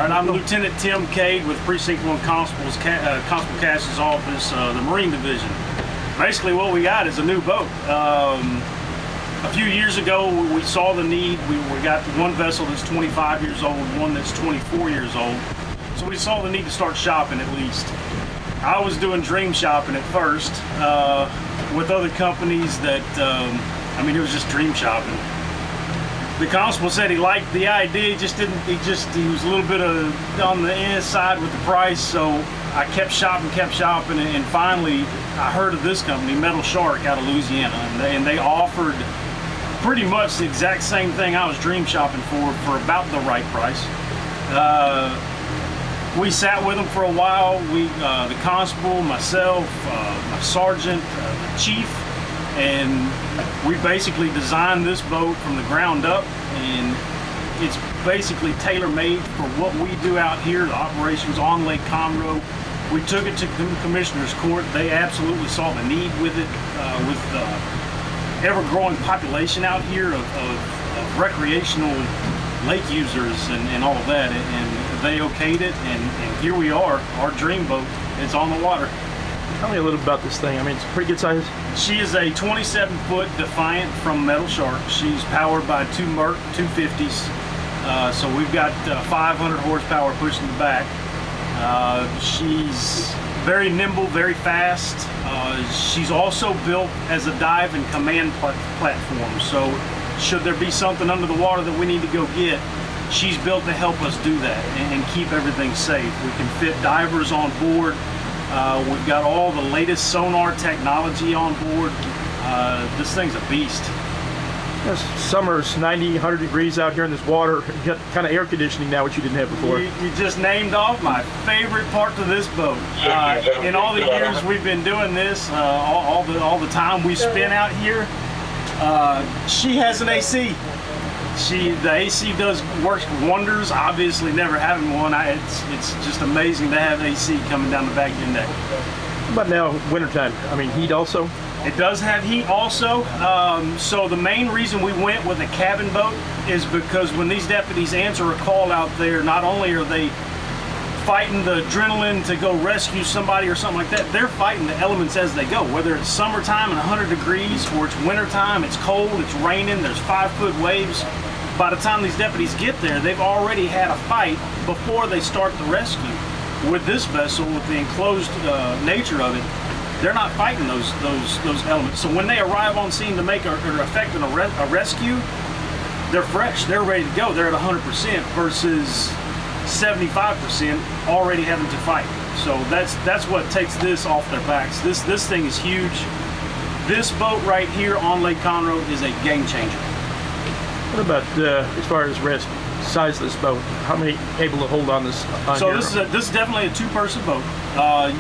right, I'm Lieutenant Tim Cade with Precinct 1 Constable Cass's office, the Marine Division. Basically what we got is a new boat. A few years ago we saw the need. We got one vessel that's 25 years old, one that's 24 years old. So we saw the need to start shopping at least. I was doing dream shopping at first with other companies that, I mean, it was just dream shopping. The constable said he liked the idea, he was a little bit on the inside with the price, so I kept shopping, and finally I heard of this company, Metal Shark, out of Louisiana, and they offered pretty much the exact same thing I was dream shopping for about the right price. We sat with them for a while. The constable, myself, my sergeant, the chief, and we basically designed this boat from the ground up, and it's basically tailor-made for what we do out here, the operations on Lake Conroe. We took it to Commissioner's Court. They absolutely saw the need with it, with the ever-growing population out here of recreational lake users and all of that, and they okayed it, and here we are, our dream boat. It's on the water. Tell me a little about this thing. I mean, it's a pretty good size. She is a 27-foot Defiant from Metal Shark. She's powered by two Merc 250s. So we've got 500 horsepower pushing the back. She's very nimble, very fast. She's also built as a dive and command platform. So should there be something under the water that we need to go get, she's built to help us do that and keep everything safe. We can fit divers on board. We've got all the latest sonar technology on board. This thing's a beast. Yes, summer's 90, 100 degrees out here in this water. You got kind of air conditioning now, which you didn't have before. You just named off my favorite part of this boat. In all the years we've been doing this, all the time we spent out here, she has an AC. The AC works wonders. Obviously, never having one, it's just amazing to have AC coming down the back of your neck. But now, wintertime, I mean, heat also? It does have heat also. So the main reason we went with a cabin boat is because when these deputies answer a call out there, not only are they fighting the adrenaline to go rescue somebody or something like that, they're fighting the elements as they go. Whether it's summertime and 100 degrees or it's wintertime, it's cold, it's raining, there's 5-foot waves. By the time these deputies get there, they've already had a fight before they start the rescue. With this vessel, with the enclosed nature of it, they're not fighting those elements. So when they arrive on scene to make or effect a rescue, they're fresh, they're ready to go. They're at 100% versus 75% already having to fight. So that's what takes this off their backs. This thing is huge. This boat right here on Lake Conroe is a game changer. What about as far as rescue? Size of this boat, how many able to hold on this? This is definitely a two-person boat.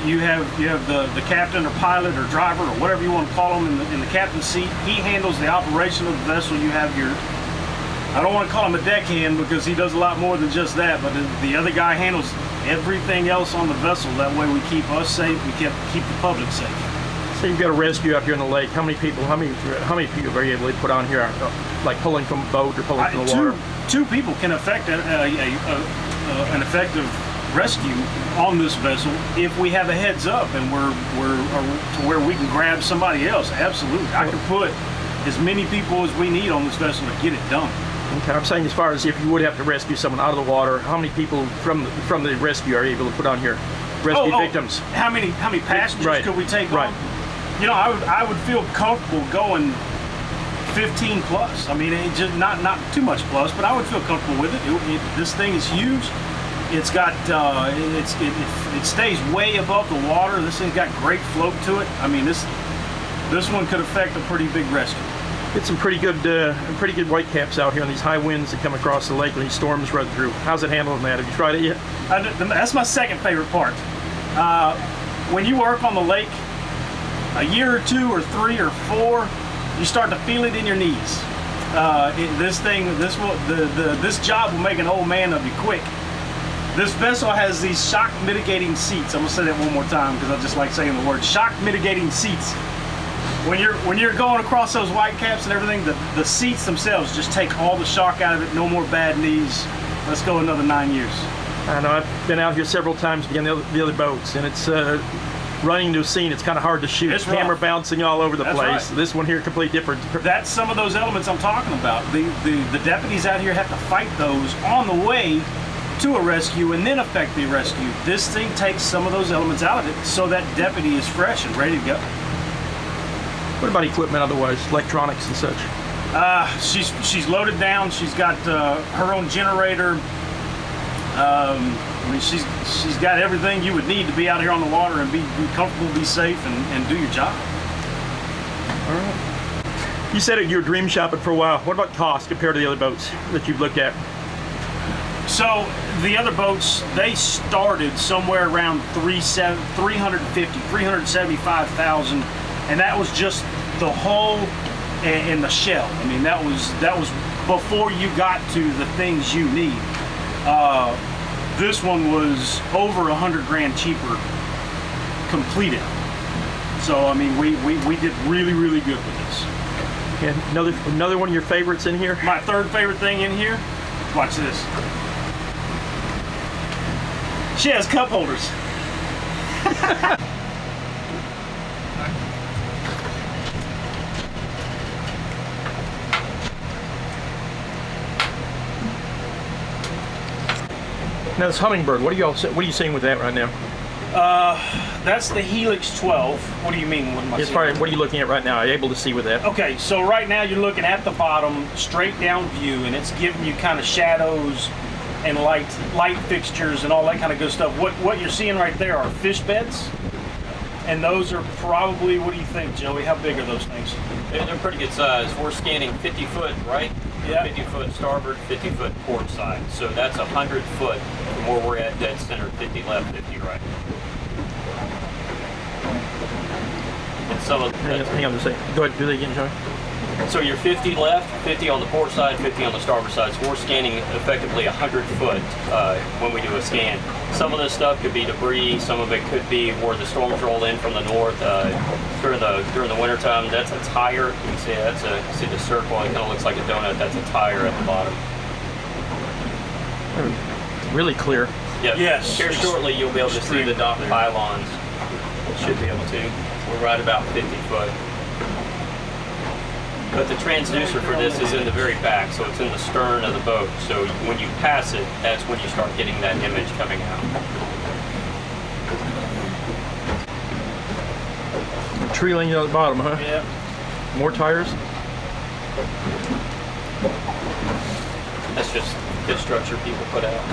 You have the captain or pilot or driver or whatever you want to call him in the captain's seat. He handles the operation of the vessel. You have your, I don't want to call him a deckhand because he does a lot more than just that, but the other guy handles everything else on the vessel. That way we keep us safe, we keep the public safe. So you've got a rescue out here in the lake. How many people are you able to put on here, like pulling from a boat or pulling from the water? Two people can effect an effective rescue on this vessel if we have a heads up and we're to where we can grab somebody else. Absolutely, I can put as many people as we need on this vessel to get it done. Okay, I'm saying as far as if you would have to rescue someone out of the water, how many people from the rescue are you able to put on here? Rescue victims. How many passengers could we take on? You know, I would feel comfortable going 15 plus. I mean, it just not too much plus, but I would feel comfortable with it. This thing is huge. It's got it stays way above the water. This thing's got great float to it. I mean, this one could affect a pretty big rescue. It's some pretty good white caps out here on these high winds that come across the lake when these storms run through. How's it handling that? Have you tried it yet? That's my second favorite part. When you work on the lake, a year or 2 or 3 or 4, you start to feel it in your knees. This job will make an old man of you quick. This vessel has these shock mitigating seats. I'm gonna say that one more time because I just like saying the word shock mitigating seats. When you're going across those white caps and everything, the seats themselves just take all the shock out of it. No more bad knees. Let's go another 9 years. I know I've been out here several times being the other boats, and it's running into a scene. It's kind of hard to shoot. It's Camera rough. bouncing all over the That's place. right. This one here, completely different. That's some of those elements I'm talking about. The deputies out here have to fight those on the way to a rescue and then effect the rescue. This thing takes some of those elements out of it so that deputy is fresh and ready to go. What about equipment otherwise, electronics and such? She's loaded down. She's got her own generator. I mean, she's got everything you would need to be out here on the water and be comfortable, be safe, and do your job. All right. You said you're dream shopping for a while. What about cost compared to the other boats that you've looked at? So the other boats, they started somewhere around 375,000, and that was just the hull and the shell. I mean, that was before you got to the things you need. This one was over 100 grand cheaper completed. So I mean, we did really good with this. And another one of your favorites in here? My third favorite thing in here, watch this. She has cup holders. Now this hummingbird, what are you seeing with that right now? That's the Helix 12. What do you mean? What am I As seeing? far as what are you looking at right now? Are you able to see with that? Okay, so right now you're looking at the bottom, straight down view, and it's giving you kind of shadows and light fixtures and all that kind of good stuff. What you're seeing right there are fish beds, and those are probably, what do you think, Joey? How big are those things? They're pretty good size. We're scanning 50 foot right, Yeah. 50 foot starboard, 50 foot port side. So that's 100 foot from where we're at dead center, 50 left, 50 right. And some of Hang on just a second. Go ahead, do that again, Joey. so you're 50 left, 50 on the port side, 50 on the starboard side. So we're scanning effectively 100 foot when we do a scan. Some of this stuff could be debris. Some of it could be where the storms roll in from the north during the winter time. That's a tire. You can see see the circle. It kind of looks like a donut. That's a tire at the bottom. Really clear. Yep. Yes. Here shortly you'll be able to see the dock pylons. Should be able to. We're right about 50 foot. But the transducer for this is in the very back, so it's in the stern of the boat. So when you pass it, that's when you start getting that image coming out. Tree lining at the bottom, huh? Yeah. More tires? That's just the structure people put out.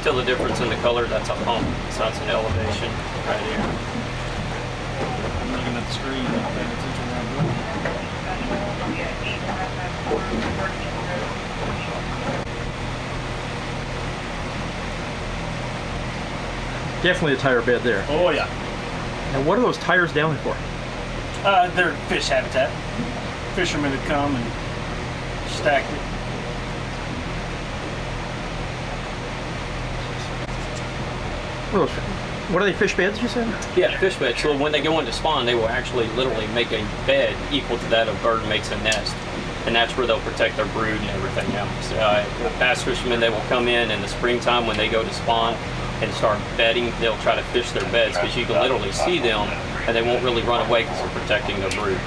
Tell the difference in the color, that's a hump. So that's an elevation right here. Looking at the screen, not paying attention around the room. Definitely a tire bed there. Oh yeah. Now what are those tires down there for? They're fish habitat. Fishermen had come and stacked it. What are they, fish beds, you said? Yeah, fish bed. So when they go into spawn, they will actually literally make a bed equal to that a bird makes a nest. And that's where they'll protect their brood and everything else. Bass fishermen, they will come in the springtime when they go to spawn and start bedding. They'll try to fish their beds because you can literally see them and they won't really run away because they're protecting their brood.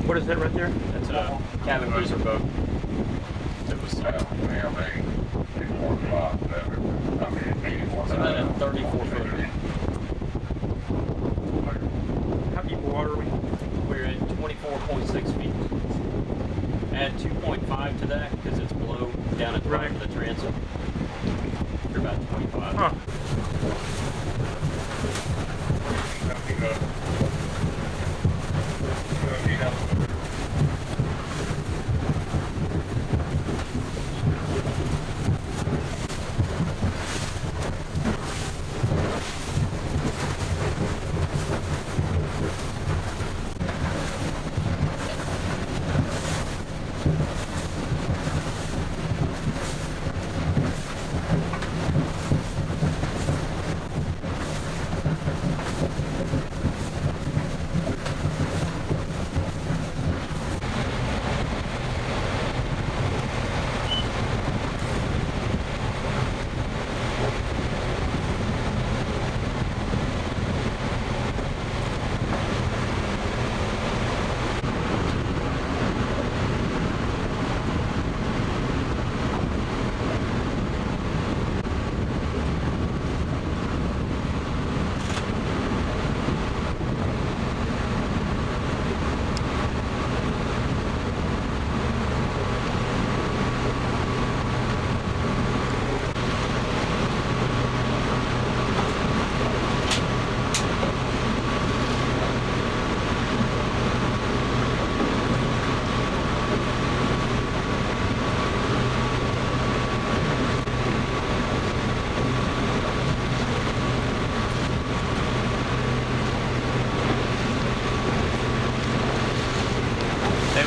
What is that right there? That's a cabin cruiser boat. It was about a 34 foot. How deep water are we? We're at 24.6 feet. Add 2.5 to that because it's below down at the bottom of the transom. You're about 25. Huh.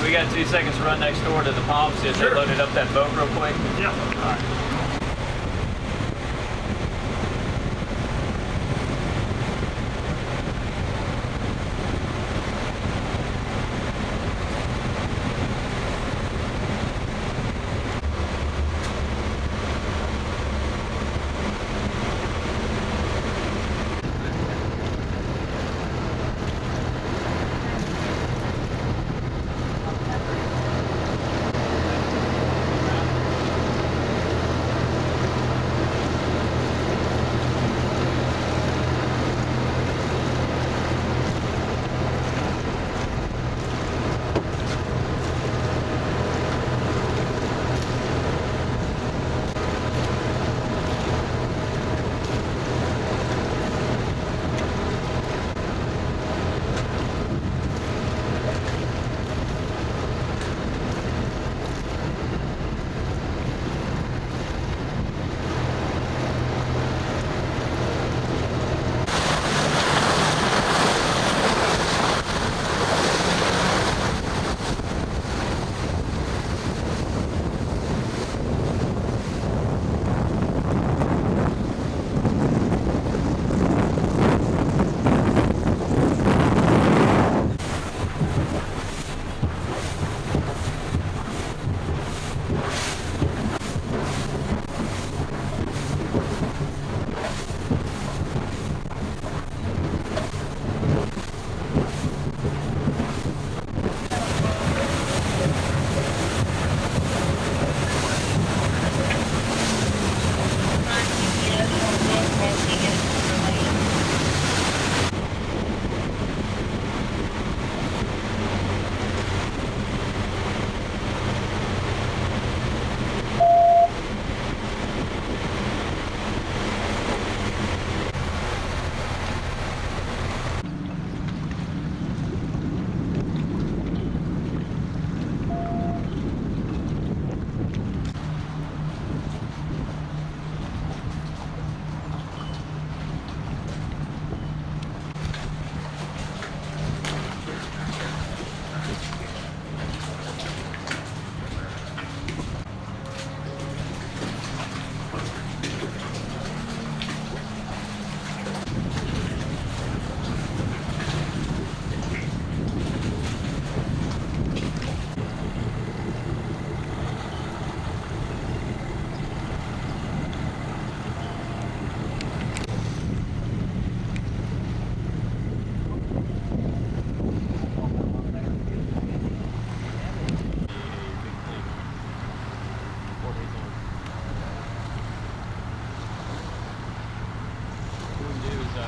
We got 2 seconds to run next door to the pumps. If Sure. they loaded up that boat real quick. Yeah. All right.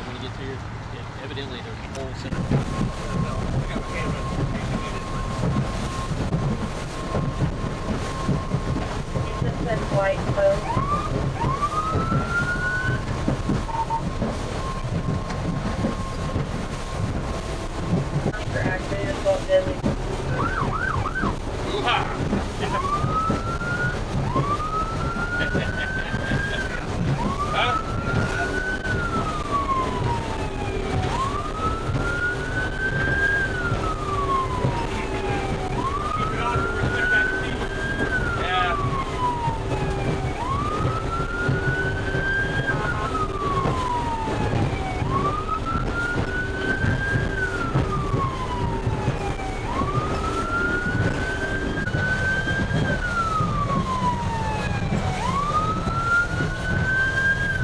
When you get to here, evidently there's a whole center. White clothes. For accident assault deadly.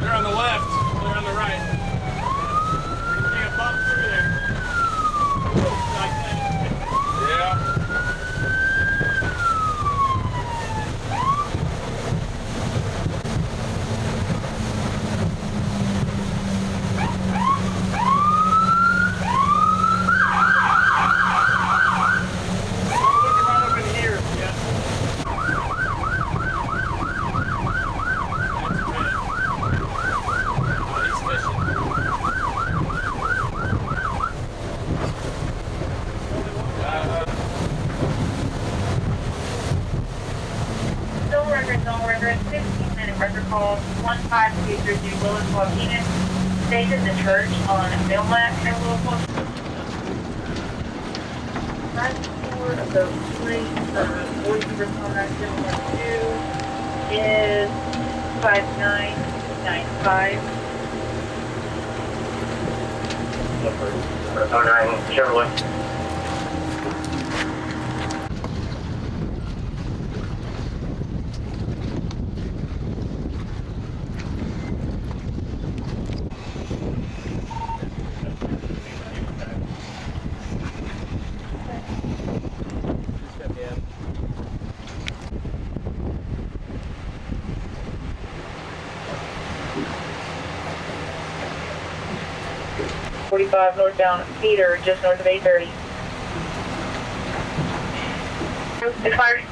They're on the left, they're on the right. You can see a bump through there. Like that. Yeah. Looking right up in here. Yeah. Zone record, 15-minute record call, 15232 Willis Waukegan, stated the church on Millmac and Willis Waukegan. 4 of those plates, voice response 712 is 5995. Number 09 Chevrolet. Northbound Peter, just north of 830. Expired.